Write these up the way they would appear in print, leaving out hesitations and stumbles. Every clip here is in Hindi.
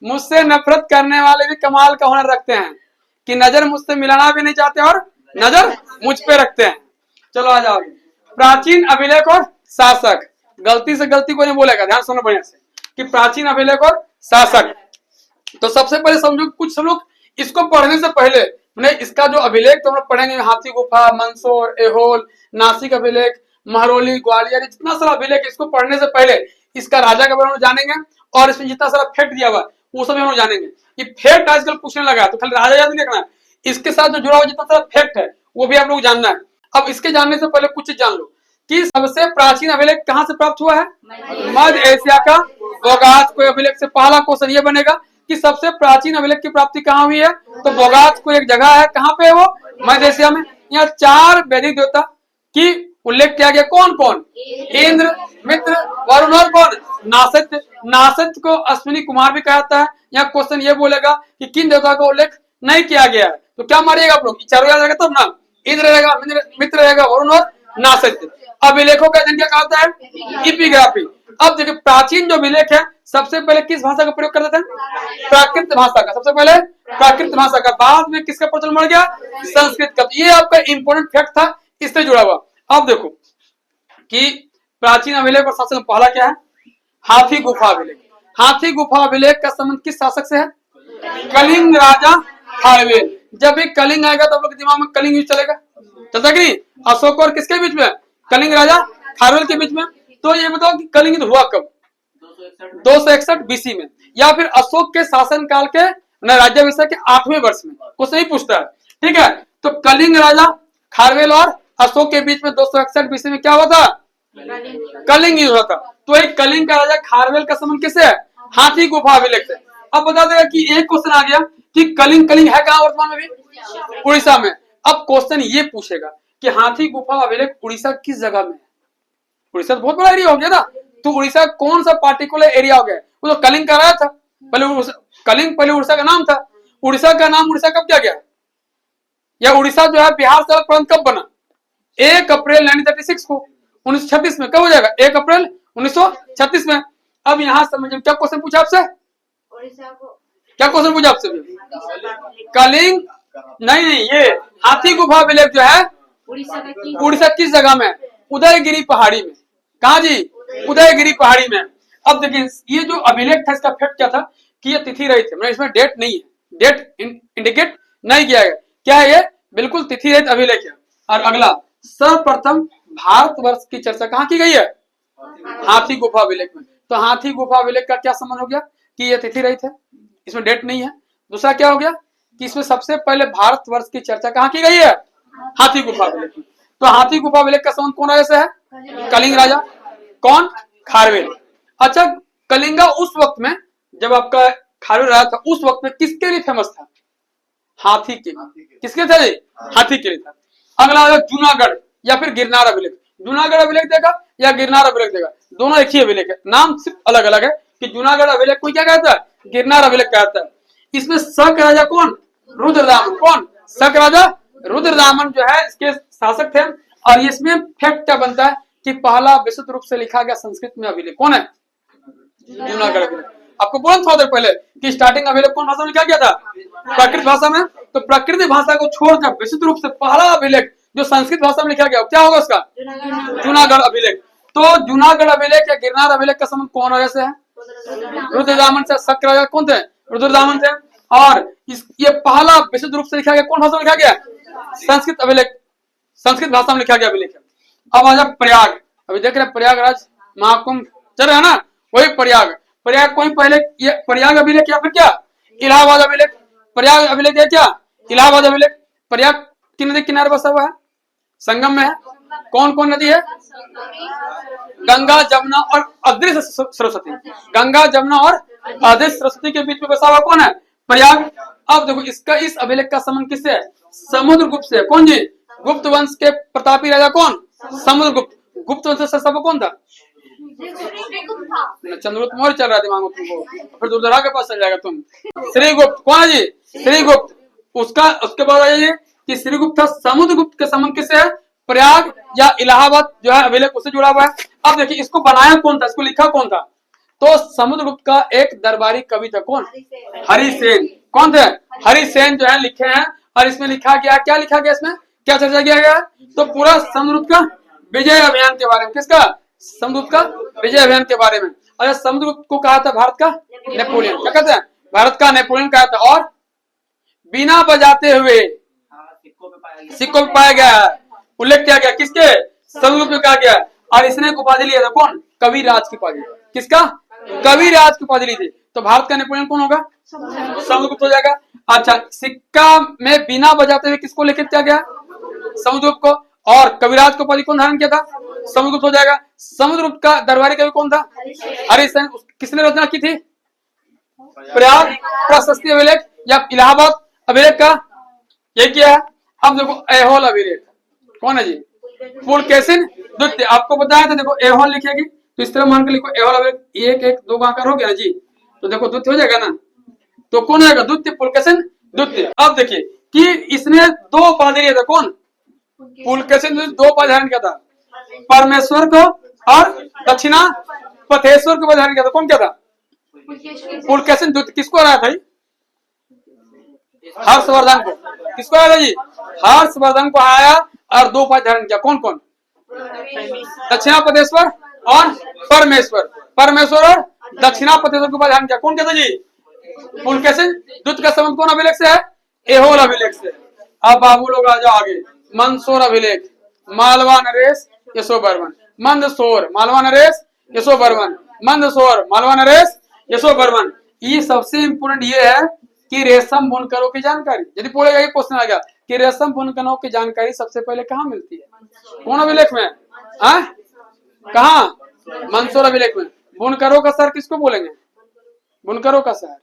मुझसे नफरत करने वाले भी कमाल का हुनर रखते हैं कि नजर मुझसे मिलाना भी नहीं चाहते और नजर मुझ पे रखते हैं। चलो आ जाओ। प्राचीन अभिलेख और शासक, गलती से गलती को नहीं बोलेगा, ध्यान सुनो बढ़िया से कि प्राचीन अभिलेख और शासक। तो सबसे पहले समझो, कुछ सब लोग इसको पढ़ने से पहले इसका जो अभिलेख तो हम लोग पढ़ेंगे, हाथी गुफा, मंदसौर, एहोल, नासिक अभिलेख, महरौली, ग्वालियर, जितना सारा अभिलेख, इसको पढ़ने से पहले इसका राजा के बारे में जानेंगे और इसमें जितना सारा फैक्ट दिया हुआ वो सब हम लोग जानेंगे। ये फैक्ट आजकल पूछने लगा तो खाली राजा याद नहीं रखना है, इसके साथ जो जुड़ा हुआ जितना सारा फैक्ट है वो भी आप लोग जानना है। अब इसके जानने से पहले कुछ चीज जान लो कि सबसे प्राचीन अभिलेख कहां से प्राप्त हुआ है? मध्य एशिया का बोगात कोई अभिलेख से। पहला क्वेश्चन ये बनेगा कि सबसे प्राचीन अभिलेख की प्राप्ति कहाँ हुई है? तो बोगात को एक जगह है, कहाँ पे है वो? मध्य एशिया में। यहाँ 4 वैदिक देवता की उल्लेख किया गया। कौन कौन? इंद्र, मित्र, वरुण और कौन? नासत्य। नासत्य को अश्विनी कुमार भी कहा जाता है। यहाँ क्वेश्चन ये बोलेगा कि किन देवता का उल्लेख नहीं किया गया है, तो क्या मारिएगा आप लोग? चारों याद रहेगा तब ना। इंद्र रहेगा, मित्र रहेगा, वरुण और नासत्य। अभिलेखों का अध्ययन क्या कहता है? इपिग्राफी। अब देखिए प्राचीन जो अभिलेख है सबसे पहले किस भाषा का प्रयोग करते थे? प्राकृत भाषा का। सबसे पहले प्राकृत भाषा का, बाद में किसका प्रचलन बढ़ गया? संस्कृत का। ये आपका इंपोर्टेंट फैक्ट था, इससे जुड़ा हुआ। अब देखो कि प्राचीन अभिलेख और शासक में पहला क्या है? हाथी गुफा अभिलेख। हाथी गुफा अभिलेख का संबंध किस शासक से है? कलिंग राजा खारवेल। जब भी कलिंग आएगा तो आप लोग दिमाग में कलिंग यूज चलेगा, चलता कि नहीं? अशोक और किसके बीच में? कलिंग राजा खारवेल के बीच में। तो ये बताओ कि कलिंग युद्ध हुआ कब? 261 बीसी में, या फिर अशोक के शासन काल के राज्याभिषेक के 8वें वर्ष में। कुछ नहीं पूछता है, ठीक है। तो कलिंग राजा खारवेल और अशोक के बीच में 261 बीसी में क्या हुआ था? कलिंग युद्ध हुआ था। तो एक कलिंग का राजा खारवेल का संबंध किससे है? हाथी गुफा अभिलेख से। अब बता देगा कि एक क्वेश्चन आ गया कि कलिंग है कहां वर्तमान में भी? उड़ीसा में। अब क्वेश्चन ये पूछेगा कि हाथी गुफा अभिलेख उड़ीसा किस जगह में है? उड़ीसा तो बहुत बड़ा एरिया हो गया ना, तो उड़ीसा कौन सा पार्टिकुलर एरिया हो गया? वो तो कलिंग का राजा था पहले। कलिंग पहले उड़ीसा का नाम था। उड़ीसा का नाम उड़ीसा कब क्या गया? या उड़ीसा जो है बिहार से अलग प्रांत कब बना? 1 अप्रैल 1936 को। 1936 में कब हो जाएगा? 1 अप्रैल 1936 में। अब यहाँ समझिए क्या क्वेश्चन पूछा आपसे? क्या क्वेश्चन पूछा आपसे? कलिंग नहीं, ये हाथी गुफा अभिलेख जो है उड़ीसा किस जगह में? उदयगिरी पहाड़ी में। कहा जी? उदयगिरी पहाड़ी में। अब देखिए ये जो अभिलेख था इसका फैक्ट क्या था कि ये तिथि रहित है, मतलब इसमें डेट नहीं है, डेट इंडिकेट नहीं किया गया। क्या है ये? बिल्कुल तिथि रहित अभिलेख है। और अगला, सर्वप्रथम भारतवर्ष की चर्चा कहाँ की गई है? हाथी गुफा अभिलेख में। तो हाथी गुफा अभिलेख का क्या संबंध हो गया कि ये तिथि रहित है, इसमें डेट नहीं है। दूसरा क्या हो गया कि इसमें सबसे पहले भारतवर्ष की चर्चा कहाँ की गई है? हाथी गुफा अभिलेख में। तो हाथी गुफा अभिलेख का संबंध कौन राजा से है? कलिंग राजा। कौन? खारवेल। अच्छा, कलिंगा उस वक्त में जब आपका खारवेल राजा था, उस वक्त में किसके लिए फेमस था? हाथी के। किसके था जी? हाथी के लिए था। अगला जूनागढ़ या फिर गिरनार अभिलेख। जूनागढ़ अभिलेख देगा या गिरनार अभिलेख देगा, दोनों एक ही अभिलेख है, नाम सिर्फ अलग अलग है कि जूनागढ़ अभिलेख को क्या कहता है? गिरनार अभिलेख कहता है। इसमें शक राजा कौन? रुद्रदामन। कौन? शक राजा रुद्रदामन जो है इसके शासक थे। और इसमें फैक्ट क्या बनता है कि पहला विशुद्ध रूप से लिखा गया संस्कृत में अभिलेख कौन है? जूनागढ़ अभिलेख। आपको बोला थोड़ा देर पहले कि स्टार्टिंग अभिलेख कौन भाषा में लिखा गया था? प्राकृत भाषा में। तो प्राकृतिक भाषा को छोड़कर विशुद्ध रूप से पहला अभिलेख जो संस्कृत भाषा में लिखा गया क्या होगा उसका? जूनागढ़ अभिलेख। तो जूनागढ़ अभिलेख या गिरनार अभिलेख का संबंध कौन राजा से है? रुद्रदामन से। शक राजा कौन थे? रुद्रदामन थे। और ये पहला विशुद्ध रूप से लिखा गया कौन भाषा में लिखा गया? संस्कृत अभिलेख, संस्कृत भाषा में लिखा गया अभिलेख। अब आ जाए प्रयाग। अभी देख रहे प्रयागराज महाकुंभ चल रहा है ना, वही प्रयाग। प्रयाग कोई पहले ये प्रयाग अभिलेख या फिर क्या इलाहाबाद अभिलेख? प्रयाग अभिलेख है क्या? इलाहाबाद अभिलेख। प्रयाग की नदी किनारे बसा हुआ है, संगम में है। कौन कौन नदी है? गंगा, जमुना और अदृश्य सरस्वती। गंगा, जमुना और अदृश्य सरस्वती के बीच में बसा हुआ कौन है? प्रयाग। अब देखो इसका इस अभिलेख का संबंध किससे है? समुद्रगुप्त से। कौन जी? गुप्त वंश के प्रतापी राजा कौन? समुद्रगुप्त। गुप्त वंश से सब कौन था? चंद्रगुप्त मौर्य चल रहा है दिमाग में तुमको, फिर दुर्धरा के पास चल जाएगा तुम। श्रीगुप्त। कौन है जी? श्रीगुप्त। उसके बाद आइए कि श्रीगुप्त था। समुद्रगुप्त के संबंध किससे है? प्रयाग या इलाहाबाद जो है अभिलेख उससे जुड़ा हुआ है। अब देखिए इसको बनाया कौन था, इसको लिखा कौन था? तो समुद्रगुप्त का एक दरबारी कवि था, कौन? हरिसेन। कौन थे? हरिसेन जो है लिखे हैं। और इसमें लिखा गया, क्या लिखा गया इसमें, क्या चर्चा किया गया? तो पूरा समुद्रगुप्त का विजय अभियान के बारे में। किसका? समुद्रगुप्त का विजय अभियान के बारे में। और समुद्रगुप्त को कहा था भारत का नेपोलियन। क्या कहते हैं? भारत का नेपोलियन कहा था। और बिना बजाते हुए सिक्कों में पाया गया है, उल्लेख किया गया किसके? समुद्रगुप्त में कहा गया। और इसने उपाधि लिया था, कौन? कविराज की उपाधि। किसका? कविराज की उपाधि ली थी। तो भारत का नेपोलियन कौन होगा? समुद्रगुप्त हो जाएगा। अच्छा, सिक्का में बिना बजाते हुए किसको लिखित किया गया? समुद्रगुप्त को। और कविराज को उपाधि कौन धारण किया था? समुद्रगुप्त हो जाएगा। समुद्रगुप्त का दरबारी कवि कौन था? हरिसेन। किसने रचना की थी? प्रयाग प्रशस्ति अभिलेख या इलाहाबाद अभिलेख का ये किया है। अब देखो ऐहोल अभिलेख, कौन है जी? पुलकेशिन द्वितीय। आपको बताया था, देखो ऐहोल लिखेगी तो इस तरह मान के लिखो ऐहोल अभिलेख, एक एक दो आकार हो गया ना जी, तो देखो द्वितीय हो जाएगा ना। तो कौन आएगा? द्वितीय, पुलकेशिन द्वितीय। अब देखिए कि इसने दो उपाधि लिया था, कौन? पुलकेशिन दो उपाधि धारण किया था, परमेश्वर को और दक्षिणा पथेश्वर को धारण किया था। कौन क्या था? पुलकेशिन द्वितीय। किसको हराया था? हर्षवर्धन को। किसको हराया था जी? हर्षवर्धन को हराया और दो उपाधि धारण किया। कौन कौन? दक्षिणापथेश्वर और परमेश्वर। परमेश्वर और दक्षिणापथेश्वर के उपाधि धारण किया। कौन कहता जी? पुलकेशिन द्वितीय का संबंध कौन अभिलेख से है? ऐहोल अभिलेख से। अब बाबू लोग आ जाओ आगे। मंदसौर अभिलेख, मालवा नरेश यशोवर्मन। मंदसौर, मालवा नरेश यशोवर्मन। मंदसौर, मालवा नरेश यशोवर्मन। ये सबसे इंपोर्टेंट ये है कि रेशम बुनकरों की जानकारी, यदि पूरे यही क्वेश्चन आ गया कि रेशम बुनकरों की जानकारी सबसे पहले कहाँ मिलती है? कौन अभिलेख में? कहा? मंदसौर अभिलेख में। बुनकरों का शहर किसको बोलेंगे? बुनकरों का शहर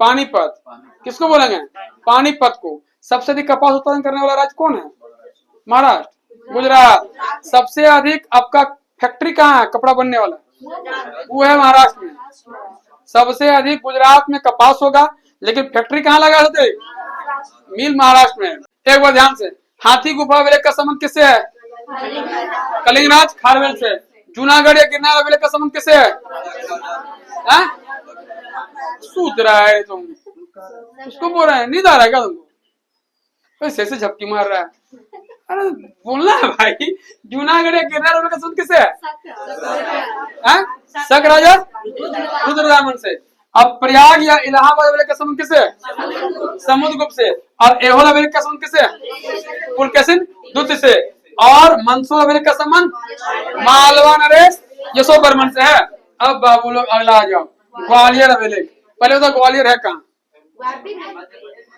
पानीपत। किसको बोलेंगे? पानीपत को। सबसे अधिक कपास उत्पादन करने वाला राज्य कौन है? महाराष्ट्र, गुजरात। सबसे अधिक आपका फैक्ट्री कहाँ है कपड़ा बनने वाला? वो है महाराष्ट्र में। सबसे अधिक गुजरात में कपास होगा, लेकिन फैक्ट्री कहाँ लगा होते? मिल महाराष्ट्र में। एक बार ध्यान से, हाथी गुफा अभिलेख का संबंध किससे है? कलिंगराज खारवेल से। जूनागढ़ या गिरनार अभिलेख का संबंध किससे है? सूत रहा है तुम, उसको बोल रहे हैं, नींद आ रहा है क्या तुमको? ऐसे ऐसे झपकी मार रहा है। अरे बोलना है भाई। जूनागढ़ या गिरनार अभिलेख का संबंध किससे है? शक राजा रुद्रदामन से। अब प्रयाग या इलाहाबाद अभिलेख का संबंध किससे है? समुद्रगुप्त से। और ऐहोल अभिलेख का संबंध किससे है? पुलकेशिन द्वितीय से। और मंदसौर अभिलेख का संबंध मालवा नरेश यशोवर्मन से है। अब बाबू लोग अगला आ जाओ। ग्वालियर अभिलेख। पहले तो ग्वालियर है कहाँ?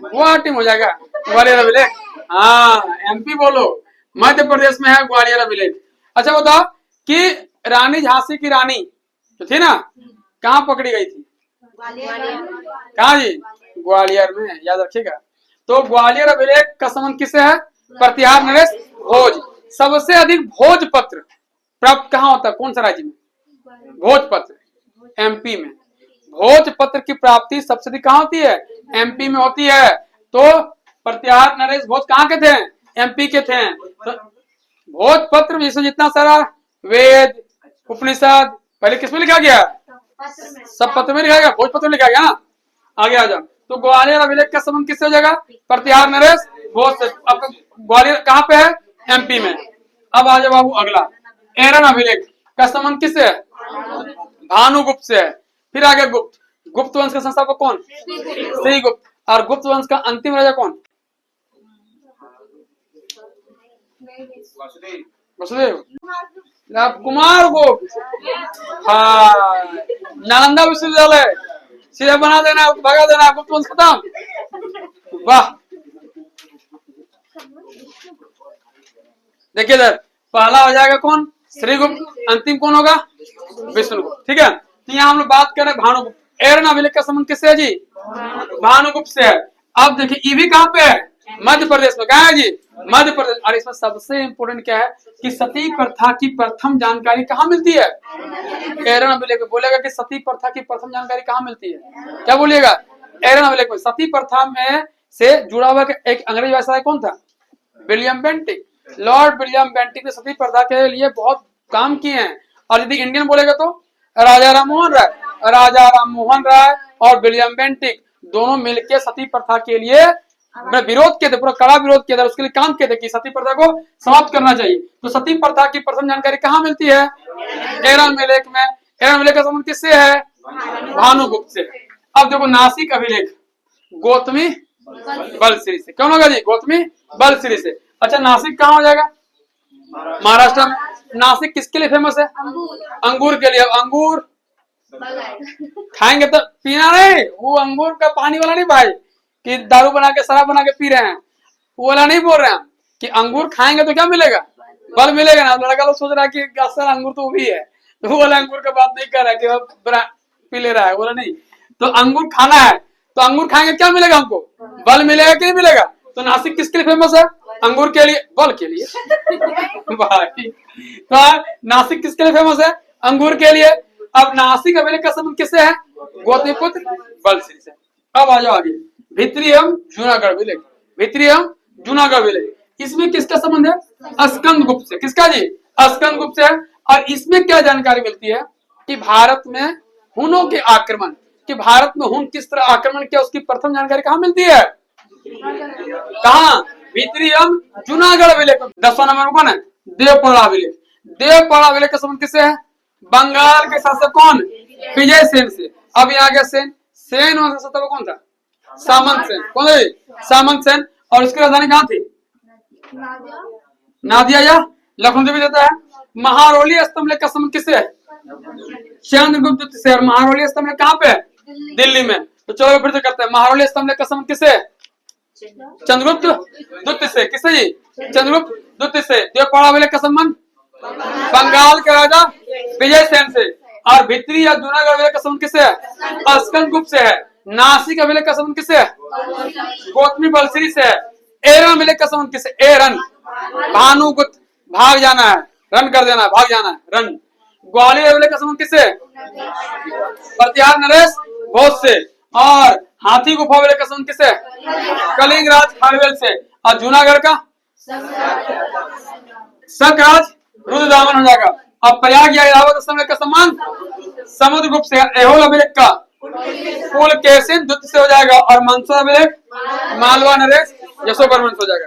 गुवाहाटी में हो जाएगा ग्वालियर अभिलेख। हाँ, एमपी बोलो। मध्य प्रदेश में है ग्वालियर अभिलेख। अच्छा बताओ कि रानी झांसी की रानी तो थी ना, कहाँ पकड़ी गई थी? कहाँ जी? ग्वालियर में, याद रखिएगा। तो ग्वालियर अभिलेख का संबंध किससे है? प्रतिहार नरेश भोज। सबसे अधिक भोजपत्र प्राप्त कहाँ होता है? कौन सा राज्य में? भोजपत्र, एमपी में। भोजपत्र की प्राप्ति सबसे अधिक कहाँ होती है? एमपी में होती है। तो प्रतिहार नरेश भोज कहाँ के थे? एमपी के थे। तो भोजपत्र में जितना सारा वेद उपनिषद पहले किसमें लिखा गया? सब पत्र में लिखा गया, भोजपत्र में लिखा गया ना। आगे आ जाओ। तो ग्वालियर अभिलेख का संबंध किससे हो जाएगा? प्रतिहार नरेश भोज से। अब ग्वालियर कहाँ पे है? एमपी में। अब आ जाओ बाबू अगला। एरन अभिलेख का संबंध किससे है? भानुगुप्त से है। फिर आगे गुप्त। गुप्त वंश का संस्थापक कौन? श्रीगुप्त। और गुप्त वंश का अंतिम राजा कौन? वसुदेव। कुमार गुप्त। हाँ, नालंदा विश्वविद्यालय सीधा बना देना, भगा देना, गुप्त वंश खत्म। वाह। देखिए इधर पहला हो जाएगा कौन? श्रीगुप्त। अंतिम कौन होगा? विष्णुगुप्त। ठीक है। तो यहाँ हम लोग बात करें भानुगुप्त। एरन अभिलेख का संबंध किससे है जी? भानुगुप्त से है। अब देखिए ये भी कहाँ पे है? मध्य प्रदेश में। कहाँ है जी? मध्य प्रदेश। और इसमें सबसे इंपोर्टेंट क्या है कि सती प्रथा की प्रथम जानकारी कहाँ मिलती है? एरन अभिलेख में। बोलेगा कि सती प्रथा की प्रथम जानकारी कहाँ मिलती है? क्या बोलिएगा? एरन अभिलेख में। सती प्रथा में से जुड़ा हुआ एक अंग्रेज वायसराय कौन था? William Bentinck. Lord William Bentinck ने सती प्रथा के लिए बहुत काम किए हैं। और यदि इंडियन बोलेगा तो राजा राममोहन राय, राजा राममोहन राय और विलियम बेंटिक दोनों मिलकर सती प्रथा के लिए विरोध किए थे, पूरा कड़ा विरोध किया था, उसके लिए काम किए थे कि सती प्रथा को समाप्त करना चाहिए। तो सती प्रथा की प्रथम जानकारी कहाँ मिलती है? एरन में। एरन का संबंध किससे है? भानुगुप्त से। अब देखो नासिक अभिलेख गौतमी बलश्री से। कौन होगा जी? गौतमी बलश्री से। अच्छा नासिक कहाँ हो जाएगा? महाराष्ट्र में। नासिक किसके लिए फेमस है? अंगूर के लिए। अंगूर खाएंगे तो पीना नहीं, वो अंगूर का पानी वाला नहीं भाई कि दारू बना के शराब बना के पी रहे हैं, वो वाला नहीं बोल रहे हैं कि अंगूर खाएंगे तो क्या मिलेगा? बल मिलेगा ना। लड़का लोग सोच रहा है कि सर अंगूर तो वो भी है, तो वो वाला अंगूर का बात नहीं कर रहा है कि वो पी ले रहा है, बोला नहीं। तो अंगूर खाना है, तो अंगूर खाएंगे क्या मिलेगा हमको? बल मिलेगा कि नहीं मिलेगा? तो नासिक किसके लिए फेमस है? अंगूर के लिए, बल के लिए भाई। तो नासिक किसके लिए फेमस है? अंगूर के लिए। अब नासिक अभिलेख का संबंध किससे है? गौतमीपुत्र बलश्री से। अब आ जाओ आगे, भित्री एवं जूनागढ़ अभिलेख। भित्री एवं जूनागढ़ अभिलेख, इसमें किसका संबंध है? स्कंद गुप्त से। किसका जी? स्कंद गुप्त से। और इसमें क्या जानकारी मिलती है कि भारत में हुनों के आक्रमण, कि भारत में हुन किस तरह आक्रमण किया, उसकी प्रथम जानकारी कहाँ मिलती है? कहाँ? भित्री एवं जूनागढ़ अभिलेख। 10वां नंबर कौन है? देवपड़ा अभिलेख। देवपड़ा अभिलेख का संबंध किससे है? बंगाल के शासक कौन? विजय सेन से। अब यहाँ गया सेन, सेन वंश का शासक कौन था? सामंत सेन। कौन है? सामंत सेन। और उसकी राजधानी कहाँ थी? नादिया या लखनऊ देवी देता है। महारोली स्तंभ का संबंध किससे है? चंद्रगुप्त से। और महारोली स्तंभ कहाँ पे है? दिल्ली में। तो चलो फिर से करते हैं, महारोली स्तंभ का संबंध किससे है? चंद्रगुप्त द्वितीय से। किससे जी? चंद्रगुप्त द्वितीय से। देवपड़ा अभिलेख का संबंध बंगाल के राजा विजय सेन से। और भित्री या जूनागढ़ अभिलेख का संबंध किससे है? स्कंद गुप्त से है। नासिक अभिलेख का संबंध किससे है? गौतमी बलश्री से है। एरन अभिलेख का संबंध किससे? एरन भानुगुप्त, भाग जाना है, रन कर देना है, भाग जाना है, रन। ग्वालियर अभिलेख का संबंध किससे? प्रतिहार नरेश घोष से। और हाथी गुफा अभिलेख का संबंध किससे? कलिंग राज खारवेल से। और जूनागढ़ का सकराज रुद्रदामन हो जाएगा। अब प्रयाग या इलाहाबाद स्तंभ का सम्मान समुद्रगुप्त से। एहोल अभिलेख का पुलकेशिन द्वितीय से हो जाएगा। और मंदसौर अभिलेख मालवा नरेश यशोवर्मन से हो जाएगा।